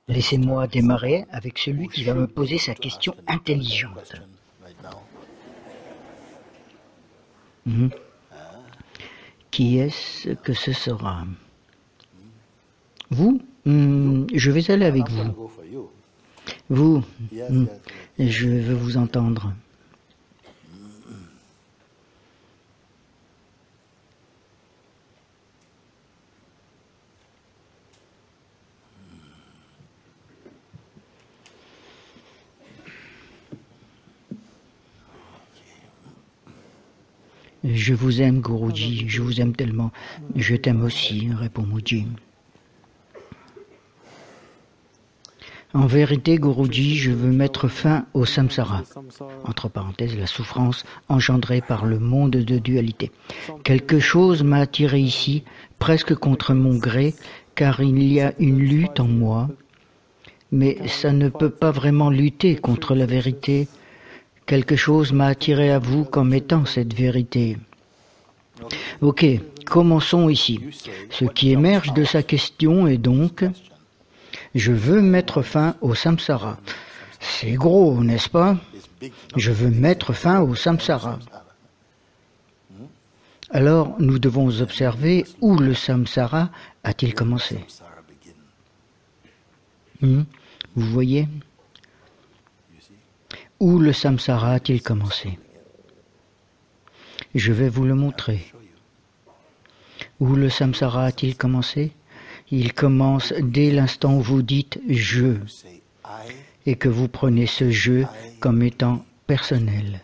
Laissez-moi démarrer avec celui qui va me poser sa question intelligente. Qui est-ce que ce sera? Vous? Je vais aller avec vous. Vous? Je veux vous entendre. Je vous aime, Guruji, je vous aime tellement. Je t'aime aussi, répond Muji. En vérité, Guruji, je veux mettre fin au samsara, entre parenthèses, la souffrance engendrée par le monde de dualité. Quelque chose m'a attiré ici, presque contre mon gré, car il y a une lutte en moi, mais ça ne peut pas vraiment lutter contre la vérité. Quelque chose m'a attiré à vous comme étant cette vérité. Ok, commençons ici. Ce qui émerge de sa question est donc « Je veux mettre fin au samsara ». C'est gros, n'est-ce pas? Je veux mettre fin au samsara. Alors, nous devons observer où le samsara a-t-il commencé. Vous voyez? Où le samsara a-t-il commencé? Je vais vous le montrer. Où le samsara a-t-il commencé? Il commence dès l'instant où vous dites « je » et que vous prenez ce « je » comme étant personnel.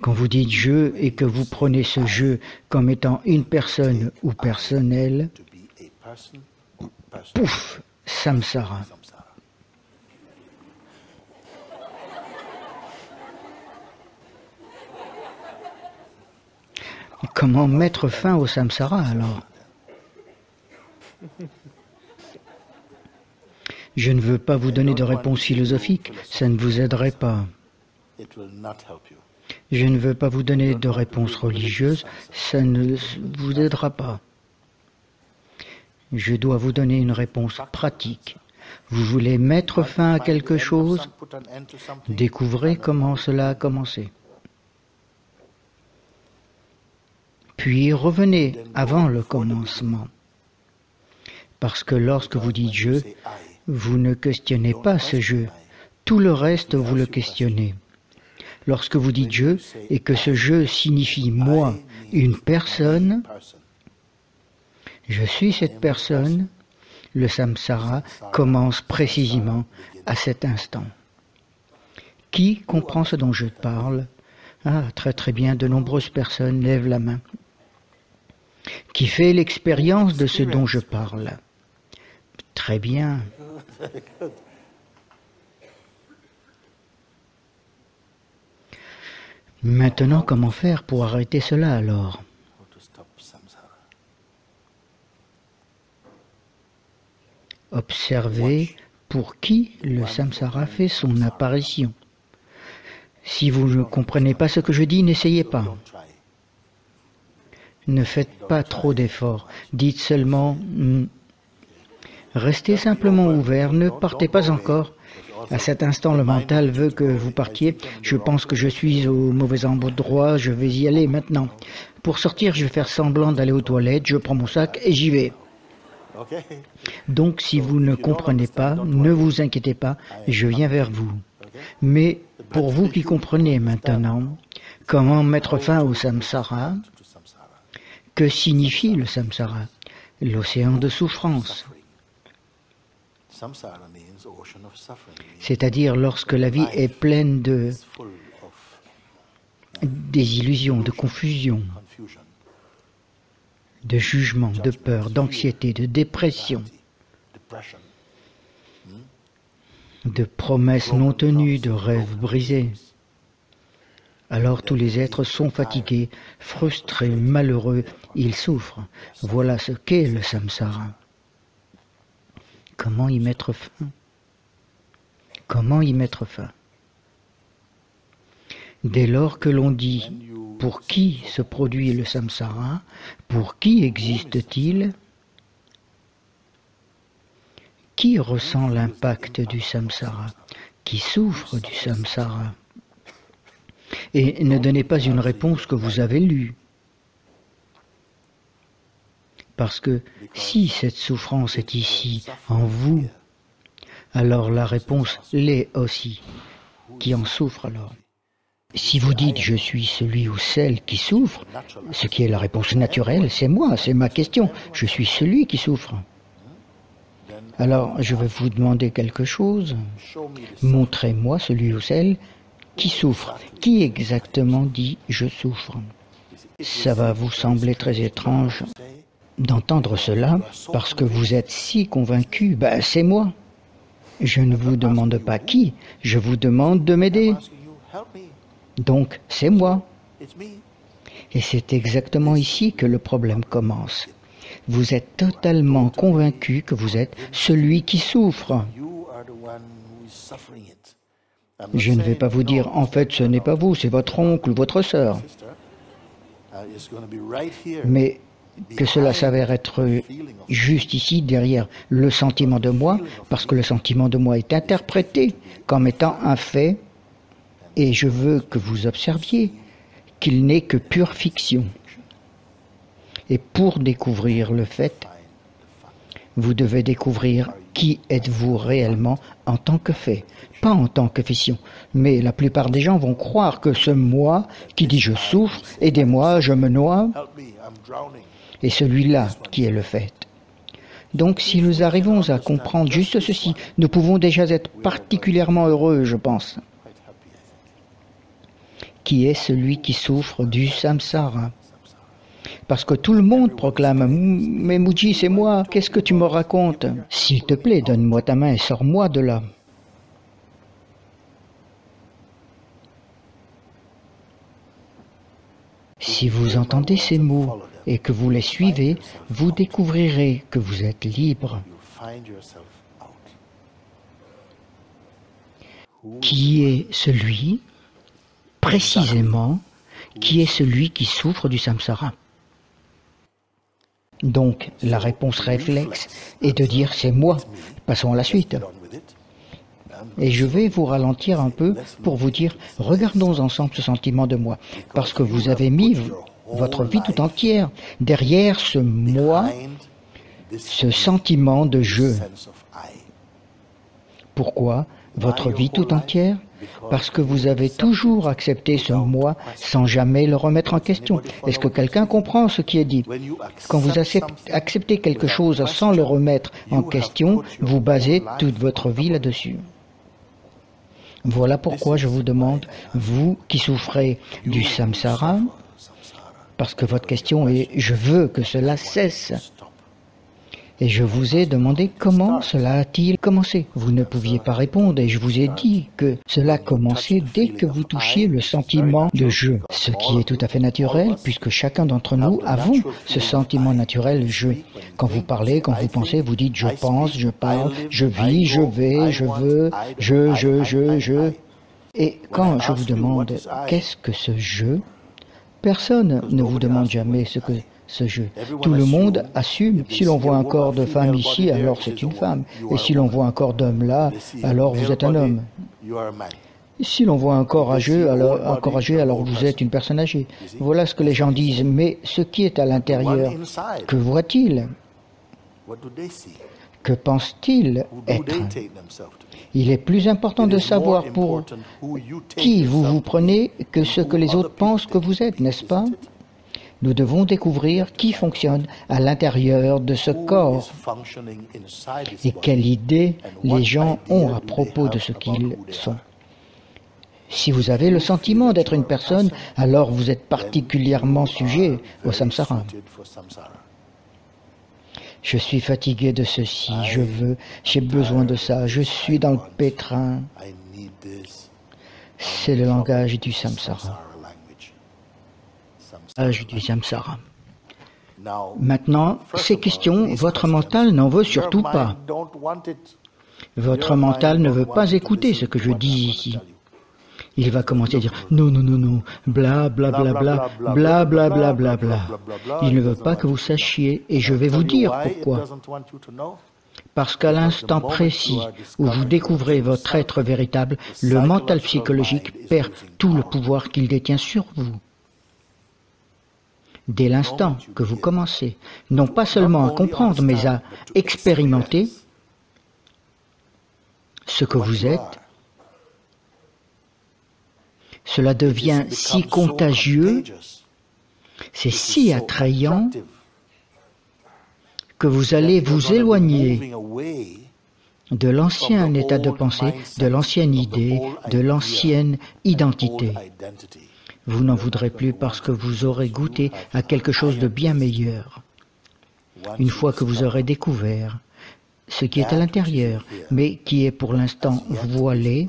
Quand vous dites « je » et que vous prenez ce « je » comme étant une personne ou personnel, pouf, samsara. Comment mettre fin au samsara alors? Je ne veux pas vous donner de réponse philosophique, ça ne vous aiderait pas. Je ne veux pas vous donner de réponse religieuse, ça ne vous aidera pas. Je dois vous donner une réponse pratique. Vous voulez mettre fin à quelque chose? Découvrez comment cela a commencé. Puis revenez avant le commencement. Parce que lorsque vous dites « je », vous ne questionnez pas ce « je ». Tout le reste, vous le questionnez. Lorsque vous dites « je » et que ce « je » signifie « moi », une personne, je suis cette personne, le samsara commence précisément à cet instant. Qui comprend ce dont je parle? Ah, très très bien, de nombreuses personnes lèvent la main. Qui fait l'expérience de ce dont je parle? Très bien. Maintenant, comment faire pour arrêter cela alors? Observez pour qui le samsara fait son apparition. Si vous ne comprenez pas ce que je dis, n'essayez pas. Ne faites pas trop d'efforts. Dites seulement restez simplement ouvert, ne partez pas encore. À cet instant, le mental veut que vous partiez. Je pense que je suis au mauvais endroit, je vais y aller maintenant. Pour sortir, je vais faire semblant d'aller aux toilettes, je prends mon sac et j'y vais. Donc, si vous ne comprenez pas, ne vous inquiétez pas, je viens vers vous. Mais pour vous qui comprenez maintenant, comment mettre fin au samsara? Que signifie le samsara? L'océan de souffrance. C'est-à-dire lorsque la vie est pleine de désillusions, de confusion, de jugement, de peur, d'anxiété, de dépression, de promesses non tenues, de rêves brisés. Alors tous les êtres sont fatigués, frustrés, malheureux, ils souffrent. Voilà ce qu'est le samsara. Comment y mettre fin? Comment y mettre fin? Dès lors que l'on dit « pour qui se produit le samsara ?» Pour qui existe-t-il? Qui ressent l'impact du samsara? Qui souffre du samsara? Et ne donnez pas une réponse que vous avez lue. Parce que si cette souffrance est ici, en vous, alors la réponse l'est aussi. Qui en souffre alors? Si vous dites « je suis celui ou celle qui souffre », ce qui est la réponse naturelle, c'est moi, c'est ma question. Je suis celui qui souffre. Alors, je vais vous demander quelque chose. Montrez-moi celui ou celle qui souffre. Qui exactement dit « je souffre » ? Ça va vous sembler très étrange d'entendre cela parce que vous êtes si convaincu. Ben, c'est moi. Je ne vous demande pas qui, je vous demande de m'aider. Donc, c'est moi. Et c'est exactement ici que le problème commence. Vous êtes totalement convaincu que vous êtes celui qui souffre. Je ne vais pas vous dire, en fait, ce n'est pas vous, c'est votre oncle ou votre sœur. Mais que cela s'avère être juste ici, derrière le sentiment de moi, parce que le sentiment de moi est interprété comme étant un fait, et je veux que vous observiez qu'il n'est que pure fiction. Et pour découvrir le fait, vous devez découvrir qui êtes-vous réellement en tant que fait, pas en tant que fiction. Mais la plupart des gens vont croire que ce moi qui dit je souffre, aidez-moi, je me noie, est celui-là qui est le fait. Donc si nous arrivons à comprendre juste ceci, nous pouvons déjà être particulièrement heureux, je pense. Qui est celui qui souffre du samsara? Parce que tout le monde proclame « Mais Mooji, c'est moi, qu'est-ce que tu me racontes? S'il te plaît, donne-moi ta main et sors-moi de là. » Si vous entendez ces mots et que vous les suivez, vous découvrirez que vous êtes libre. Qui est celui, précisément, qui est celui qui souffre du samsara? Donc, la réponse réflexe est de dire « c'est moi ». Passons à la suite. Et je vais vous ralentir un peu pour vous dire « regardons ensemble ce sentiment de moi ». Parce que vous avez mis votre vie tout entière derrière ce moi, ce sentiment de « je ». Pourquoi votre vie tout entière? Parce que vous avez toujours accepté ce moi sans jamais le remettre en question. Est-ce que quelqu'un comprend ce qui est dit? Quand vous acceptez quelque chose sans le remettre en question, vous basez toute votre vie là-dessus. Voilà pourquoi je vous demande, vous qui souffrez du samsara, parce que votre question est « je veux que cela cesse ». Et je vous ai demandé comment cela a-t-il commencé. Vous ne pouviez pas répondre et je vous ai dit que cela commençait dès que vous touchiez le sentiment de « je ». Ce qui est tout à fait naturel puisque chacun d'entre nous avons ce sentiment naturel « je ». Quand vous parlez, quand vous pensez, vous dites « je pense, je parle, je vis, je vais, je veux, je ». Et quand je vous demande « qu'est-ce que ce « je », personne ne vous demande jamais ce que ce jeu. Tout le monde assume. Si l'on voit un corps de femme ici, alors c'est une femme. Et si l'on voit un corps d'homme là, alors vous êtes un homme. Si l'on voit un corps âgé, alors vous êtes une personne âgée. Voilà ce que les gens disent. Mais ce qui est à l'intérieur, que voit-il? Que pense-t-il être? Il est plus important de savoir pour qui vous vous prenez que ce que les autres pensent que vous êtes, n'est-ce pas? Nous devons découvrir qui fonctionne à l'intérieur de ce corps et quelle idée les gens ont à propos de ce qu'ils sont. Si vous avez le sentiment d'être une personne, alors vous êtes particulièrement sujet au samsara. Je suis fatigué de ceci, je veux, j'ai besoin de ça, je suis dans le pétrin. C'est le langage du samsara. Du samsara. Maintenant, ces questions, votre mental n'en veut surtout pas. Votre mental ne veut pas écouter ce que je dis ici. Il va commencer à dire non, non, non, non, bla, bla, bla, bla, bla, bla, bla, bla, bla. Il ne veut pas que vous sachiez et je vais vous dire pourquoi. Parce qu'à l'instant précis où vous découvrez votre être véritable, le mental psychologique perd tout le pouvoir qu'il détient sur vous. Dès l'instant que vous commencez, non pas seulement à comprendre, mais à expérimenter ce que vous êtes, cela devient si contagieux, c'est si attrayant, que vous allez vous éloigner de l'ancien état de pensée, de l'ancienne idée, de l'ancienne identité. Vous n'en voudrez plus parce que vous aurez goûté à quelque chose de bien meilleur. Une fois que vous aurez découvert ce qui est à l'intérieur, mais qui est pour l'instant voilé,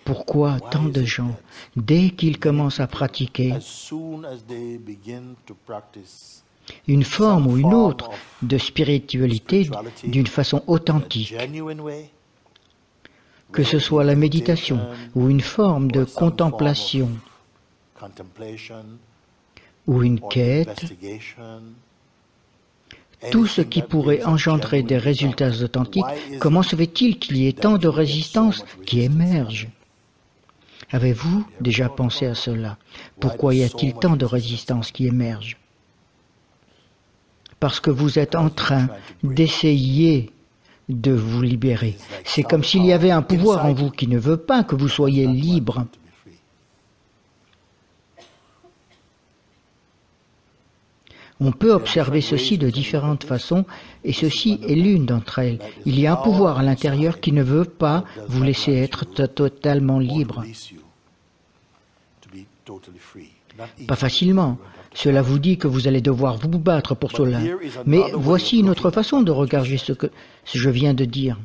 pourquoi tant de gens, dès qu'ils commencent à pratiquer une forme ou une autre de spiritualité d'une façon authentique, que ce soit la méditation ou une forme de contemplation ou une quête, tout ce qui pourrait engendrer des résultats authentiques, comment se fait-il qu'il y ait tant de résistance qui émerge? Avez-vous déjà pensé à cela? Pourquoi y a-t-il tant de résistance qui émerge? Parce que vous êtes en train d'essayer de vous libérer. C'est comme s'il y avait un pouvoir en vous qui ne veut pas que vous soyez libre. On peut observer ceci de différentes façons, et ceci est l'une d'entre elles. Il y a un pouvoir à l'intérieur qui ne veut pas vous laisser être totalement libre. Pas facilement. Cela vous dit que vous allez devoir vous battre pour cela. Mais voici une autre façon de regarder ce que je viens de dire.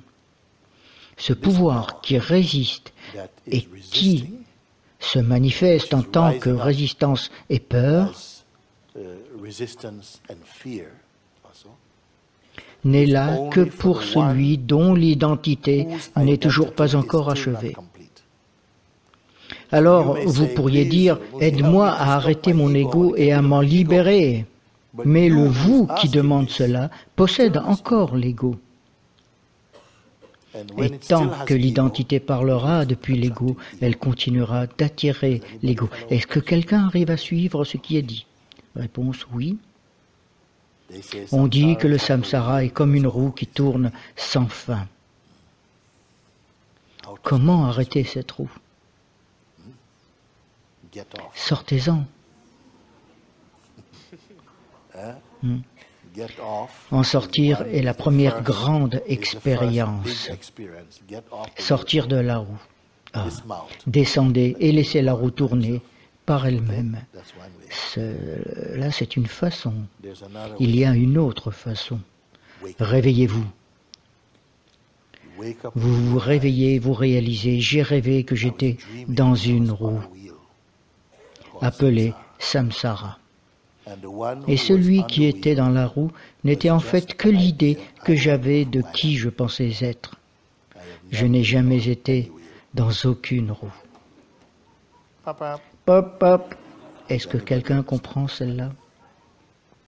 Ce pouvoir qui résiste et qui se manifeste en tant que résistance et peur n'est là que pour celui dont l'identité n'est toujours pas encore achevée. Alors, vous pourriez dire, aide-moi à arrêter mon ego et à m'en libérer. Mais le vous qui demande cela possède encore l'ego. Et tant que l'identité parlera depuis l'ego, elle continuera d'attirer l'ego. Est-ce que quelqu'un arrive à suivre ce qui est dit? Réponse, oui. On dit que le samsara est comme une roue qui tourne sans fin. Comment arrêter cette roue? Sortez-en. En sortir est la première grande expérience. Sortir de la roue. Descendez et laissez la roue tourner par elle-même. Là, c'est une façon. Il y a une autre façon. Réveillez-vous. Vous vous réveillez, vous réalisez, j'ai rêvé que j'étais dans une roue, appelée samsara. Et celui qui était dans la roue n'était en fait que l'idée que j'avais de qui je pensais être. Je n'ai jamais été dans aucune roue. Pop, pop. Est-ce que quelqu'un comprend celle-là?